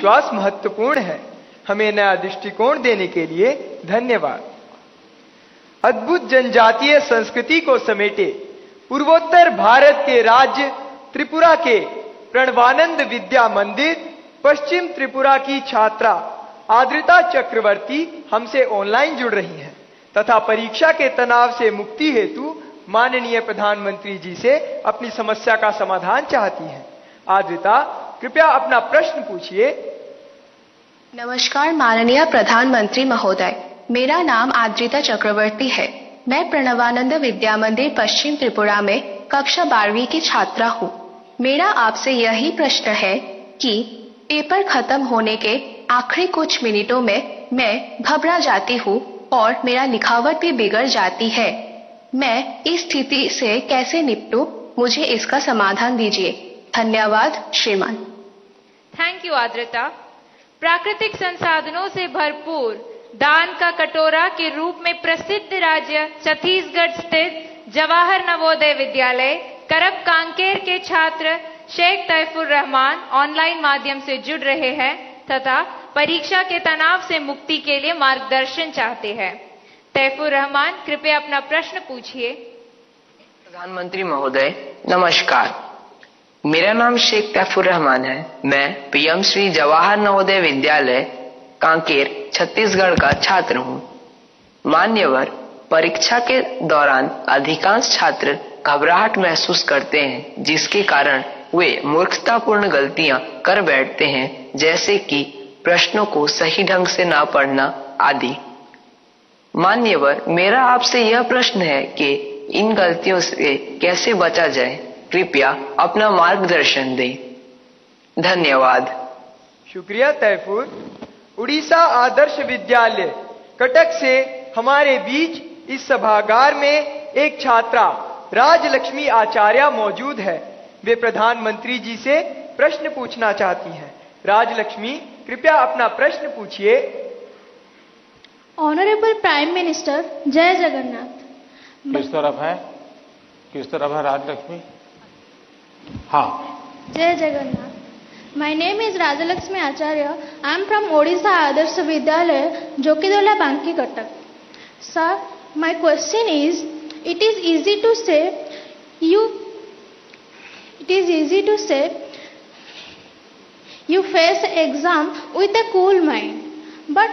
विश्वास महत्वपूर्ण है। हमें नया दृष्टिकोण देने के लिए धन्यवाद। अद्भुत जनजातीय संस्कृति को समेटे पूर्वोत्तर भारत के राज्य त्रिपुरा के प्रणवानंद विद्या मंदिर पश्चिम त्रिपुरा की छात्रा आद्रिता चक्रवर्ती हमसे ऑनलाइन जुड़ रही हैं तथा परीक्षा के तनाव से मुक्ति हेतु माननीय प्रधानमंत्री जी से अपनी समस्या का समाधान चाहती हैं। आद्रिता, कृपया अपना प्रश्न पूछिए। नमस्कार माननीय प्रधानमंत्री महोदय, मेरा नाम आद्रिता चक्रवर्ती है। मैं प्रणवानंद विद्या मंदिर पश्चिम त्रिपुरा में कक्षा 12वीं की छात्रा हूँ। मेरा आपसे यही प्रश्न है कि पेपर खत्म होने के आखिरी कुछ मिनटों में मैं घबरा जाती हूँ और मेरा लिखावट भी बिगड़ जाती है। मैं इस स्थिति से कैसे निपटूं? मुझे इसका समाधान दीजिए। धन्यवाद श्रीमान। Thank you Adrita. प्राकृतिक संसाधनों से भरपूर दान का कटोरा के रूप में प्रसिद्ध राज्य छत्तीसगढ़ स्थित जवाहर नवोदय विद्यालय करब कांकेर के छात्र शेख तैफुर रहमान ऑनलाइन माध्यम से जुड़ रहे हैं तथा परीक्षा के तनाव से मुक्ति के लिए मार्गदर्शन चाहते हैं। तैफुर रहमान, कृपया अपना प्रश्न पूछिए। प्रधानमंत्री महोदय नमस्कार, मेरा नाम शेख तैफुर रहमान है। मैं पीएम श्री जवाहर नवोदय विद्यालय कांकेर छत्तीसगढ़ का छात्र हूँ। मान्यवर, परीक्षा के दौरान अधिकांश छात्र घबराहट महसूस करते हैं जिसके कारण वे मूर्खतापूर्ण गलतियां कर बैठते हैं, जैसे कि प्रश्नों को सही ढंग से ना पढ़ना आदि। मान्यवर, मेरा आपसे यह प्रश्न है कि इन गलतियों से कैसे बचा जाए, कृपया अपना मार्गदर्शन दें। धन्यवाद। शुक्रिया तैफुर। उड़ीसा आदर्श विद्यालय कटक से हमारे बीच इस सभागार में एक छात्रा राजलक्ष्मी आचार्य मौजूद है। वे प्रधानमंत्री जी से प्रश्न पूछना चाहती हैं। राजलक्ष्मी, कृपया अपना प्रश्न पूछिए। ऑनरेबल प्राइम मिनिस्टर, जय जगन्नाथ। किस तरफ है राजलक्ष्मी? हाँ। जय Jagannath. My name is Rajalakshmi Acharya. I am from Odisha Adarsh Vidyalaya, Jokidola Banki, Cuttack. Sir, my question is, it is easy to say you face exam with a cool mind, but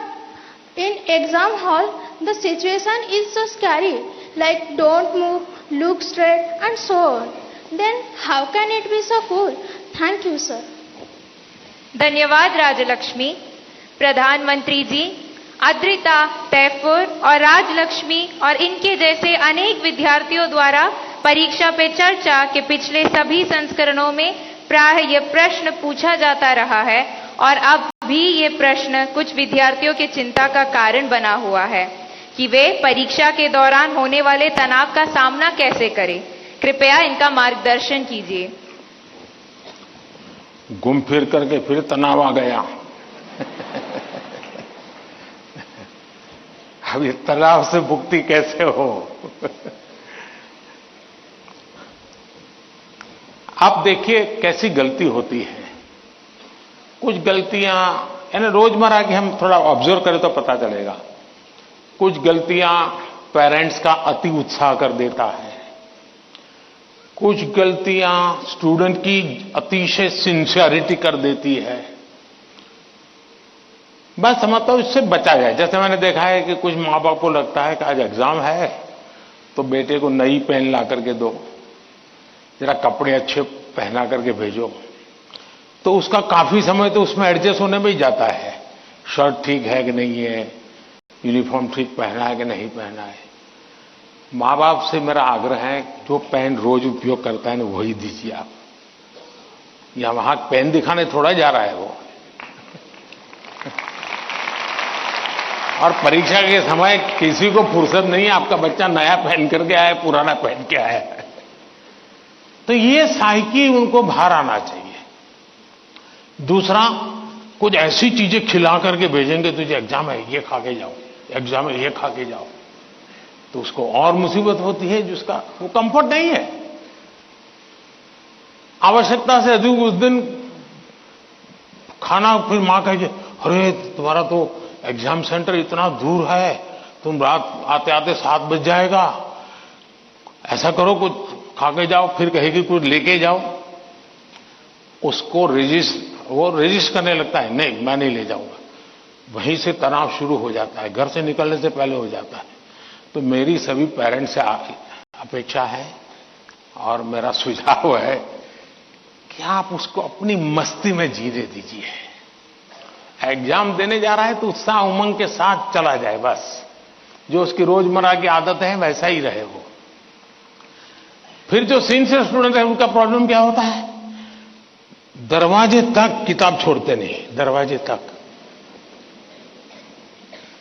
in exam hall the situation is so scary, like don't move, look straight and so on. Then how can it be so cool? Thank you, sir. धन्यवाद राजलक्ष्मी। प्रधानमंत्री जी, आद्रिता, तैफुर और राजलक्ष्मी और इनके जैसे अनेक विद्यार्थियों द्वारा परीक्षा पे चर्चा के पिछले सभी संस्करणों में प्राय यह प्रश्न पूछा जाता रहा है और अब भी ये प्रश्न कुछ विद्यार्थियों के चिंता का कारण बना हुआ है कि वे परीक्षा के दौरान होने वाले तनाव का सामना कैसे करें। कृपया इनका मार्गदर्शन कीजिए। घूम फिर करके फिर तनाव आ गया। अब ये तनाव से मुक्ति कैसे हो? आप देखिए कैसी गलती होती है। कुछ गलतियां यानी रोजमर्रा की हम थोड़ा ऑब्जर्व करें तो पता चलेगा। कुछ गलतियां पेरेंट्स का अति उत्साह कर देता है, कुछ गलतियां स्टूडेंट की अतिशय सिंसियरिटी कर देती है। मैं समझता हूं इससे बचा जाए। जैसे मैंने देखा है कि कुछ माँ बाप को लगता है कि आज एग्जाम है तो बेटे को नई पेन ला करके दो, जरा कपड़े अच्छे पहना करके भेजो, तो उसका काफी समय तो उसमें एडजस्ट होने में ही जाता है। शर्ट ठीक है कि नहीं है, यूनिफॉर्म ठीक पहना है कि नहीं पहना है। माँ बाप से मेरा आग्रह है जो पेन रोज उपयोग करता है ना वही दीजिए आप। या वहां पेन दिखाने थोड़ा जा रहा है वो। और परीक्षा के समय किसी को फुर्सत नहीं है, आपका बच्चा नया पहन करके आया, पुराना पहन के आया है। तो ये साइकी उनको बाहर आना चाहिए। दूसरा, कुछ ऐसी चीजें खिला करके भेजेंगे, तुझे एग्जाम है ये खा के जाओ, एग्जाम है ये खा के जाओ, तो उसको और मुसीबत होती है जिसका वो कंफर्ट नहीं है। आवश्यकता से अधिक उस दिन खाना फिर माँ कहेगी, अरे तुम्हारा तो एग्जाम सेंटर इतना दूर है, तुम रात आते आते 7 बज जाएगा, ऐसा करो कुछ खा के जाओ, फिर कहेगी कुछ लेके जाओ। उसको वो रेजिस्ट करने लगता है, नहीं मैं नहीं ले जाऊंगा। वहीं से तनाव शुरू हो जाता है, घर से निकलने से पहले हो जाता है। तो मेरी सभी पेरेंट्स से अपेक्षा है और मेरा सुझाव है कि आप उसको अपनी मस्ती में जीने दीजिए। एग्जाम देने जा रहा है तो उत्साह उमंग के साथ चला जाए, बस जो उसकी रोजमर्रा की आदत है वैसा ही रहे वो। फिर जो सिंसियर स्टूडेंट है उनका प्रॉब्लम क्या होता है, दरवाजे तक किताब छोड़ते नहीं, दरवाजे तक।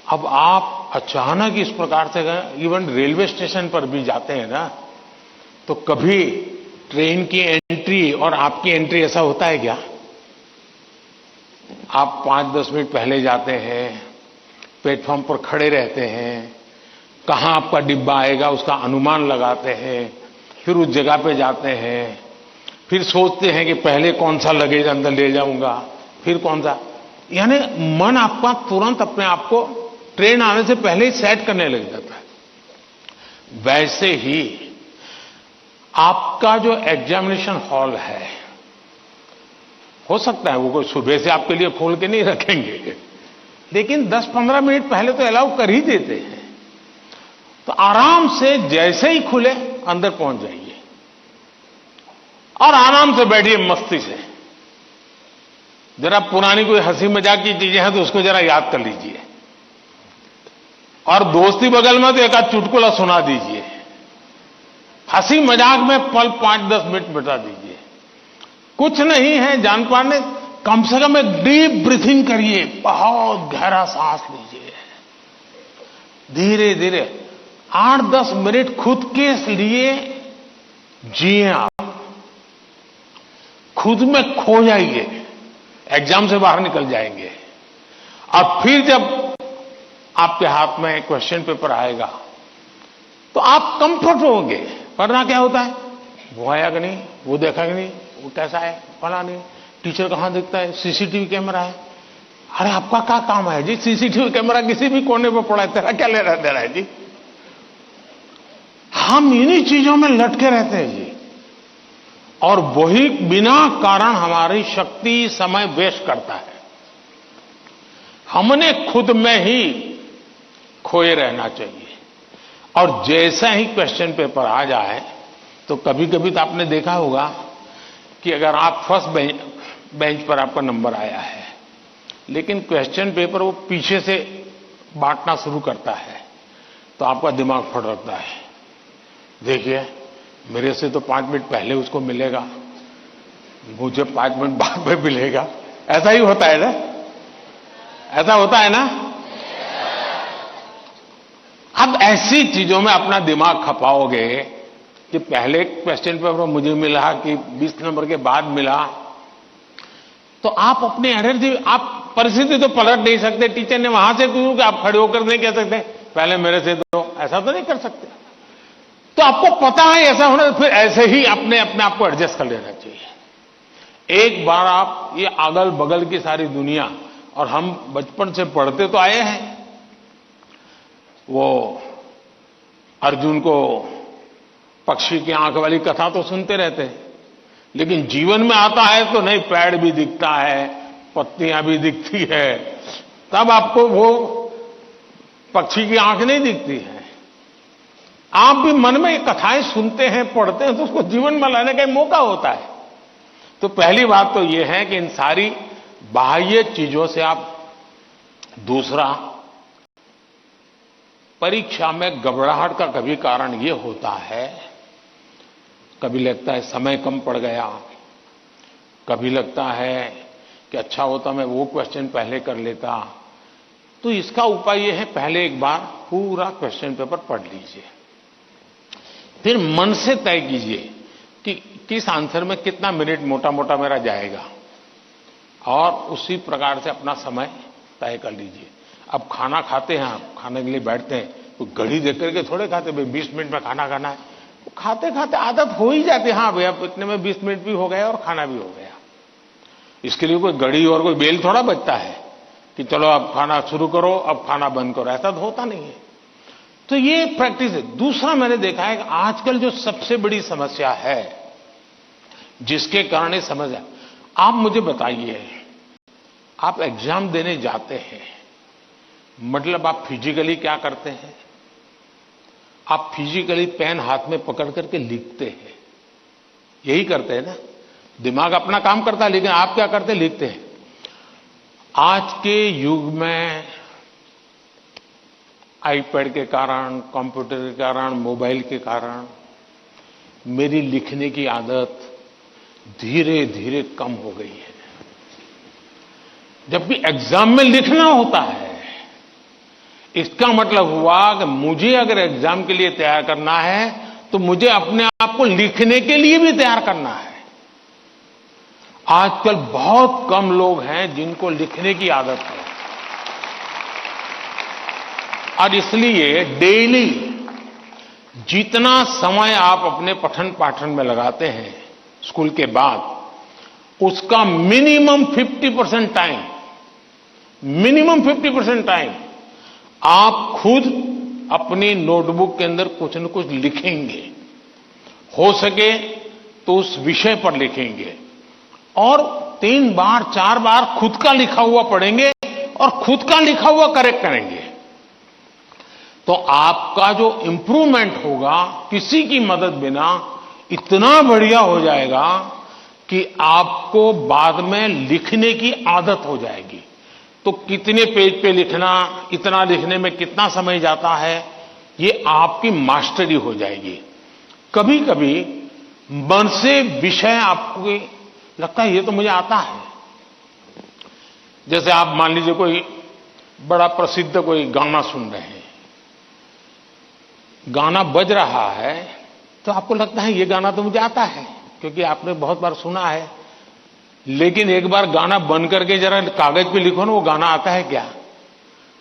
अब आप अचानक इस प्रकार से गए, इवन रेलवे स्टेशन पर भी जाते हैं ना, तो कभी ट्रेन की एंट्री और आपकी एंट्री ऐसा होता है क्या? आप 5-10 मिनट पहले जाते हैं, प्लेटफॉर्म पर खड़े रहते हैं, कहां आपका डिब्बा आएगा उसका अनुमान लगाते हैं, फिर उस जगह पे जाते हैं, फिर सोचते हैं कि पहले कौन सा लगेज अंदर ले जाऊंगा, फिर कौन सा, यानी मन आपका तुरंत अपने आप को ट्रेन आने से पहले ही सेट करने लग जाता है। वैसे ही आपका जो एग्जामिनेशन हॉल है, हो सकता है वो कोई सुबह से आपके लिए खोल के नहीं रखेंगे, लेकिन 10-15 मिनट पहले तो अलाउ कर ही देते हैं। तो आराम से जैसे ही खुले अंदर पहुंच जाइए और आराम से बैठिए मस्ती से। जरा पुरानी कोई हंसी मजाक की चीजें हैं तो उसको जरा याद कर लीजिए, और दोस्ती बगल में तो एक आध चुटकुला सुना दीजिए। हंसी मजाक में पल 5-10 मिनट बिता दीजिए। कुछ नहीं है जान पाने, कम से कम एक डीप ब्रीथिंग करिए, बहुत गहरा सांस लीजिए, धीरे धीरे 8-10 मिनट खुद के लिए जिए। आप खुद में खो जाइए, एग्जाम से बाहर निकल जाएंगे। और फिर जब आपके हाथ में क्वेश्चन पेपर आएगा तो आप कंफर्ट होंगे। वरना क्या होता है, वो आया कि नहीं, वो देखा कि नहीं, वो कैसा है, फला नहीं, टीचर कहां दिखता है, सीसीटीवी कैमरा है। अरे आपका क्या काम है जी, सीसीटीवी कैमरा किसी भी कोने पर पड़ा है, तेरा क्या ले रहा है जी। हम इन्हीं चीजों में लटके रहते हैं जी, और वही बिना कारण हमारी शक्ति समय वेस्ट करता है। हमने खुद में ही खोए रहना चाहिए। और जैसा ही क्वेश्चन पेपर आ जाए तो कभी कभी तो आपने देखा होगा कि अगर आप फर्स्ट बेंच पर आपका नंबर आया है, लेकिन क्वेश्चन पेपर वो पीछे से बांटना शुरू करता है, तो आपका दिमाग फटकता है। देखिए मेरे से तो 5 मिनट पहले उसको मिलेगा, मुझे 5 मिनट बाद में मिलेगा। ऐसा ही होता है ना, ऐसा होता है ना। अब ऐसी चीजों में अपना दिमाग खपाओगे कि पहले क्वेश्चन पेपर मुझे मिला कि 20 नंबर के बाद मिला, तो आप अपनी एनर्जी, आप परिस्थिति तो पलट नहीं सकते। टीचर ने वहां से क्यों कि आप खड़े होकर नहीं कह सकते पहले मेरे से दो, ऐसा तो नहीं कर सकते। तो आपको पता है ऐसा होना, फिर ऐसे ही अपने आप को एडजस्ट कर लेना चाहिए। एक बार आप ये अगल बगल की सारी दुनिया, और हम बचपन से पढ़ते तो आए हैं, वो अर्जुन को पक्षी की आंख वाली कथा तो सुनते रहते हैं, लेकिन जीवन में आता है तो नहीं, पेड़ भी दिखता है, पत्तियां भी दिखती है, तब आपको वो पक्षी की आंख नहीं दिखती है। आप भी मन में कथाएं सुनते हैं, पढ़ते हैं, तो उसको जीवन में लाने का मौका होता है। तो पहली बात तो यह है कि इन सारी बाह्य चीजों से आप, दूसरा, परीक्षा में घबराहट का कभी कारण यह होता है, कभी लगता है समय कम पड़ गया, कभी लगता है कि अच्छा होता मैं वो क्वेश्चन पहले कर लेता। तो इसका उपाय यह है, पहले एक बार पूरा क्वेश्चन पेपर पढ़ लीजिए, फिर मन से तय कीजिए कि किस आंसर में कितना मिनट मोटा मोटा मेरा जाएगा, और उसी प्रकार से अपना समय तय कर लीजिए। अब खाना खाते हैं, आप खाने के लिए बैठते हैं तो घड़ी देख करके थोड़े खाते, भाई 20 मिनट में खाना खाना है। तो खाते खाते आदत हो ही जाती है, हाँ भैया इतने में 20 मिनट भी हो गया और खाना भी हो गया। इसके लिए कोई घड़ी और कोई बेल थोड़ा बचता है कि चलो अब खाना शुरू करो, अब खाना बंद करो, ऐसा तो होता नहीं है। तो ये प्रैक्टिस है। दूसरा मैंने देखा है कि आजकल जो सबसे बड़ी समस्या है जिसके कारण ये समस्या, आप मुझे बताइए, आप एग्जाम देने जाते हैं, मतलब आप फिजिकली क्या करते हैं? आप फिजिकली पेन हाथ में पकड़ करके लिखते हैं, यही करते हैं ना। दिमाग अपना काम करता है, लेकिन आप क्या करते हैं? लिखते हैं। आज के युग में आईपैड के कारण, कंप्यूटर के कारण, मोबाइल के कारण मेरी लिखने की आदत धीरे धीरे कम हो गई है। जब भी एग्जाम में लिखना होता है, इसका मतलब हुआ कि मुझे अगर एग्जाम के लिए तैयार करना है तो मुझे अपने आप को लिखने के लिए भी तैयार करना है। आजकल बहुत कम लोग हैं जिनको लिखने की आदत है, और इसलिए डेली जितना समय आप अपने पठन पाठन में लगाते हैं स्कूल के बाद, उसका मिनिमम 50% टाइम, मिनिमम 50% टाइम आप खुद अपनी नोटबुक के अंदर कुछ न कुछ लिखेंगे। हो सके तो उस विषय पर लिखेंगे, और 3 बार 4 बार खुद का लिखा हुआ पढ़ेंगे और खुद का लिखा हुआ करेक्ट करेंगे। तो आपका जो इंप्रूवमेंट होगा किसी की मदद बिना इतना बढ़िया हो जाएगा कि आपको बाद में लिखने की आदत हो जाएगी। तो कितने पेज पे लिखना, इतना लिखने में कितना समय जाता है, ये आपकी मास्टरी हो जाएगी। कभी कभी मन से विषय आपको लगता है ये तो मुझे आता है। जैसे आप मान लीजिए कोई बड़ा प्रसिद्ध कोई गाना सुन रहे हैं, गाना बज रहा है, तो आपको लगता है ये गाना तो मुझे आता है क्योंकि आपने बहुत बार सुना है। लेकिन एक बार गाना बंद करके जरा कागज पे लिखो ना, वो गाना आता है क्या,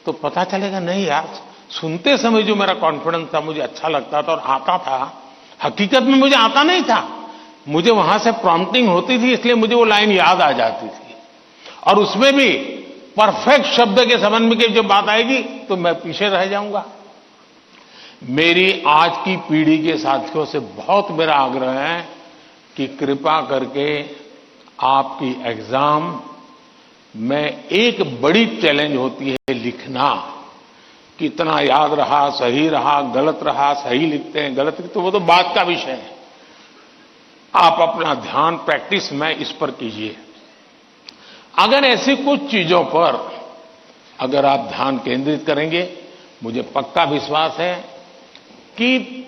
तो पता चलेगा नहीं यार, सुनते समय जो मेरा कॉन्फिडेंस था, मुझे अच्छा लगता था और आता था, हकीकत में मुझे आता नहीं था। मुझे वहां से प्रॉम्प्टिंग होती थी, इसलिए मुझे वो लाइन याद आ जाती थी, और उसमें भी परफेक्ट शब्द के संबंध में जब बात आएगी तो मैं पीछे रह जाऊंगा। मेरी आज की पीढ़ी के साथियों से बहुत मेरा आग्रह है कि कृपा करके आपकी एग्जाम में एक बड़ी चैलेंज होती है लिखना। कितना याद रहा, सही रहा, गलत रहा, सही लिखते हैं, गलत लिखते, तो वो तो बात का विषय है। आप अपना ध्यान प्रैक्टिस में इस पर कीजिए। अगर ऐसी कुछ चीजों पर अगर आप ध्यान केंद्रित करेंगे, मुझे पक्का विश्वास है कि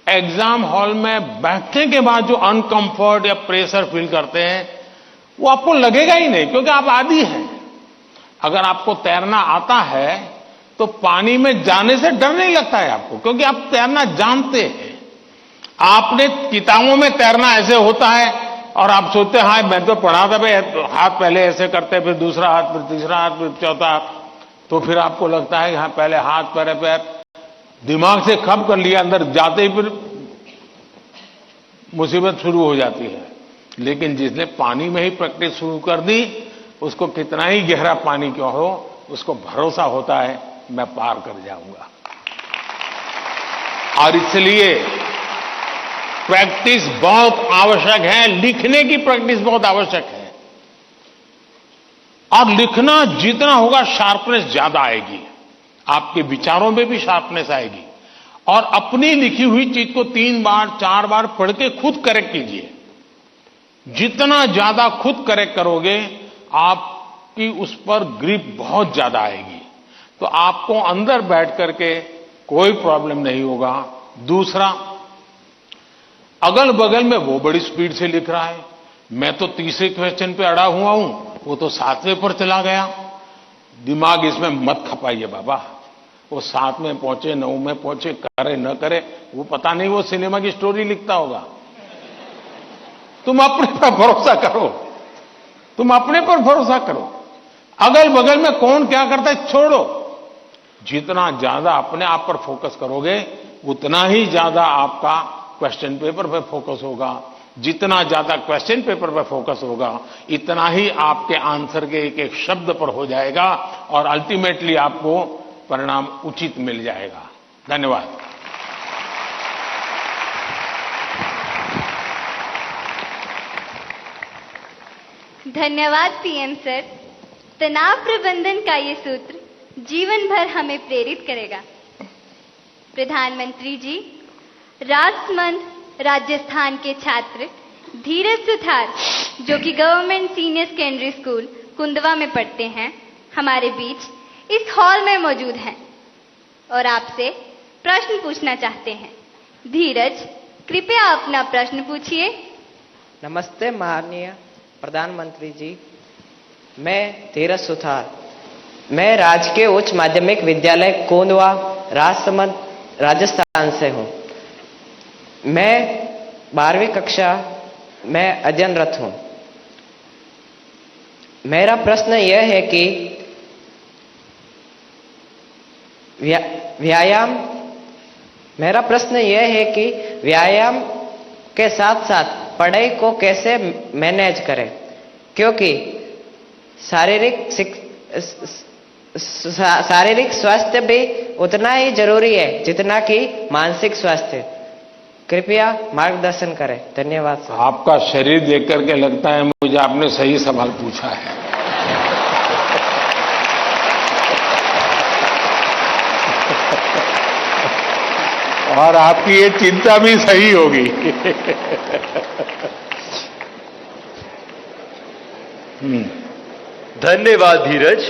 एग्जाम हॉल में बैठने के बाद जो अनकंफर्ट या प्रेशर फील करते हैं वो आपको लगेगा ही नहीं, क्योंकि आप आदी हैं। अगर आपको तैरना आता है तो पानी में जाने से डर नहीं लगता है आपको, क्योंकि आप तैरना जानते हैं। आपने किताबों में तैरना ऐसे होता है और आप सोचते हैं हाँ मैं तो पढ़ा था भाई, हाथ पहले ऐसे करते, फिर दूसरा हाथ, फिर तीसरा हाथ, फिर चौथा हाथ, तो फिर आपको लगता है कि हाँ पहले हाथ पैर दिमाग से खप कर लिया, अंदर जाते ही फिर मुसीबत शुरू हो जाती है। लेकिन जिसने पानी में ही प्रैक्टिस शुरू कर दी, उसको कितना ही गहरा पानी क्यों हो, उसको भरोसा होता है मैं पार कर जाऊंगा। और इसलिए प्रैक्टिस बहुत आवश्यक है, लिखने की प्रैक्टिस बहुत आवश्यक है। और लिखना जितना होगा शार्पनेस ज्यादा आएगी, आपके विचारों में भी शार्पनेस आएगी। और अपनी लिखी हुई चीज को 3 बार 4 बार पढ़ के खुद करेक्ट कीजिए। जितना ज्यादा खुद करेक्ट करोगे, आपकी उस पर ग्रिप बहुत ज्यादा आएगी, तो आपको अंदर बैठ करके कोई प्रॉब्लम नहीं होगा। दूसरा, अगल बगल में वो बड़ी स्पीड से लिख रहा है, मैं तो तीसरे क्वेश्चन पे अड़ा हुआ हूं, वो तो 7वें पर चला गया। दिमाग इसमें मत खपाइए बाबा, वो 7 में पहुंचे, 9 में पहुंचे, करे न करे, वो पता नहीं, वो सिनेमा की स्टोरी लिखता होगा। तुम अपने पर भरोसा करो, तुम अपने पर भरोसा करो। अगल बगल में कौन क्या करता है छोड़ो। जितना ज्यादा अपने आप पर फोकस करोगे, उतना ही ज्यादा आपका क्वेश्चन पेपर पर फोकस होगा, जितना ज्यादा क्वेश्चन पेपर पर फोकस होगा इतना ही आपके आंसर के एक एक शब्द पर हो जाएगा और अल्टीमेटली आपको परिणाम उचित मिल जाएगा। धन्यवाद। धन्यवाद पीएम सर। तनाव प्रबंधन का ये सूत्र जीवन भर हमें प्रेरित करेगा। प्रधानमंत्री जी, राजमंद राजस्थान के छात्र धीरज सुथार, जो कि government senior secondary school Kundwa में पढ़ते हैं, हमारे बीच इस हॉल में मौजूद हैं और आपसे प्रश्न पूछना चाहते हैं। धीरज, कृपया अपना प्रश्न पूछिए। नमस्ते माननीय प्रधानमंत्री जी, मैं धीरज सुथार, मैं राजकीय उच्च माध्यमिक विद्यालय कोंदवा राजसमंद राजस्थान से हूँ। मैं 12वीं कक्षा में अध्ययनरत हूँ। मेरा प्रश्न यह है कि व्यायाम के साथ साथ पढ़ाई को कैसे मैनेज करें, क्योंकि शारीरिक स्वास्थ्य भी उतना ही जरूरी है जितना कि मानसिक स्वास्थ्य। कृपया मार्गदर्शन करें। धन्यवाद सर। आपका शरीर देख करके लगता है मुझे आपने सही सवाल पूछा है। और आपकी ये चिंता भी सही होगी। धन्यवाद धीरज।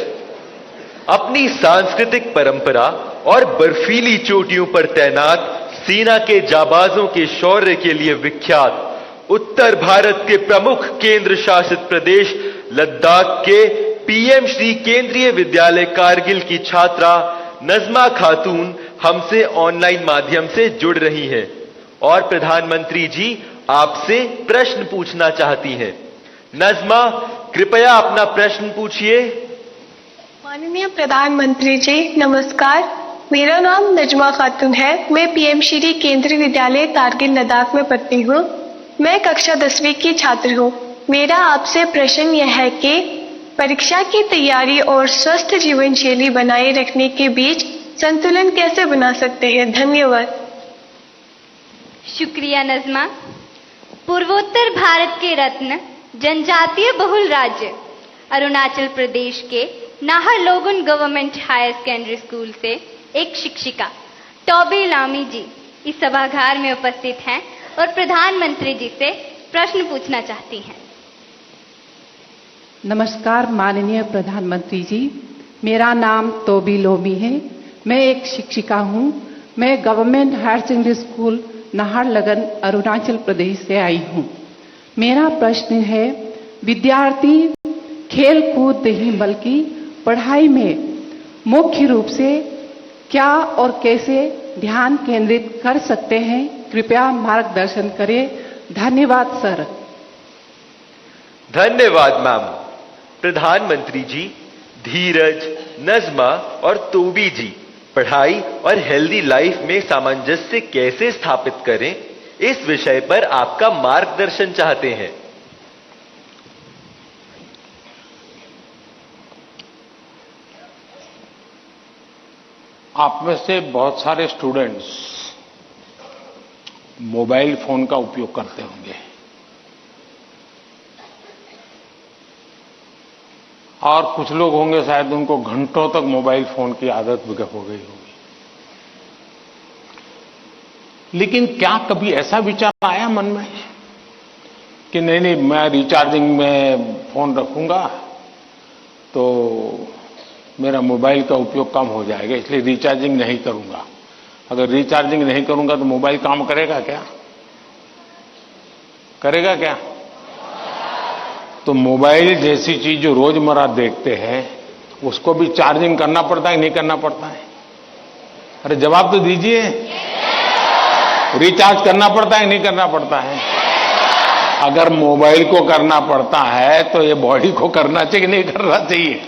अपनी सांस्कृतिक परंपरा और बर्फीली चोटियों पर तैनात सेना के जाबाजों के शौर्य के लिए विख्यात उत्तर भारत के प्रमुख केंद्र शासित प्रदेश लद्दाख के पीएम श्री केंद्रीय विद्यालय कारगिल की छात्रा नजमा खातून हमसे ऑनलाइन माध्यम से जुड़ रही हैं और प्रधानमंत्री जी आपसे प्रश्न पूछना चाहती हैं। नजमा, कृपया अपना प्रश्न पूछिए। माननीय प्रधानमंत्री जी नमस्कार, मेरा नाम नजमा खातून है। मैं पीएम श्री केंद्रीय विद्यालय कारगिल लद्दाख में पढ़ती हूँ। मैं कक्षा 10वीं की छात्र हूँ। मेरा आपसे प्रश्न यह है कि परीक्षा की तैयारी और स्वस्थ जीवन शैली बनाए रखने के बीच संतुलन कैसे बना सकते हैं। धन्यवाद। शुक्रिया नजमा। पूर्वोत्तर भारत के रत्न जनजातीय बहुल राज्य अरुणाचल प्रदेश के Naharlagun government higher secondary school से एक शिक्षिका टॉबी लामी जी इस सभागार में उपस्थित हैं और प्रधानमंत्री जी से प्रश्न पूछना चाहती हैं। नमस्कार माननीय प्रधानमंत्री जी, मेरा नाम तोबी लोमी है। मैं एक शिक्षिका हूँ। मैं government higher secondary school Naharlagun Arunachal Pradesh से आई हूँ। मेरा प्रश्न है, विद्यार्थी खेल कूद नहीं बल्कि पढ़ाई में मुख्य रूप से क्या और कैसे ध्यान केंद्रित कर सकते हैं। कृपया मार्गदर्शन करें। धन्यवाद सर। धन्यवाद मैम। प्रधानमंत्री जी, धीरज, नजमा और तोबी जी पढ़ाई और हेल्दी लाइफ में सामंजस्य कैसे स्थापित करें, इस विषय पर आपका मार्गदर्शन चाहते हैं। आप में से बहुत सारे स्टूडेंट्स मोबाइल फोन का उपयोग करते होंगे और कुछ लोग होंगे शायद उनको घंटों तक मोबाइल फोन की आदत हो गई होगी। लेकिन क्या कभी ऐसा विचार आया मन में कि नहीं मैं रिचार्जिंग में फोन रखूंगा तो मेरा मोबाइल का उपयोग कम हो जाएगा, इसलिए रिचार्जिंग नहीं करूंगा। अगर रिचार्जिंग नहीं करूंगा तो मोबाइल काम करेगा क्या? करेगा क्या? तो मोबाइल जैसी चीज जो रोजमर्रा देखते हैं उसको भी चार्जिंग करना पड़ता है, नहीं करना पड़ता है? अरे जवाब तो दीजिए। रिचार्ज करना पड़ता है, नहीं करना पड़ता है? अगर मोबाइल को करना पड़ता है तो ये बॉडी को करना चाहिए कि नहीं करना चाहिए?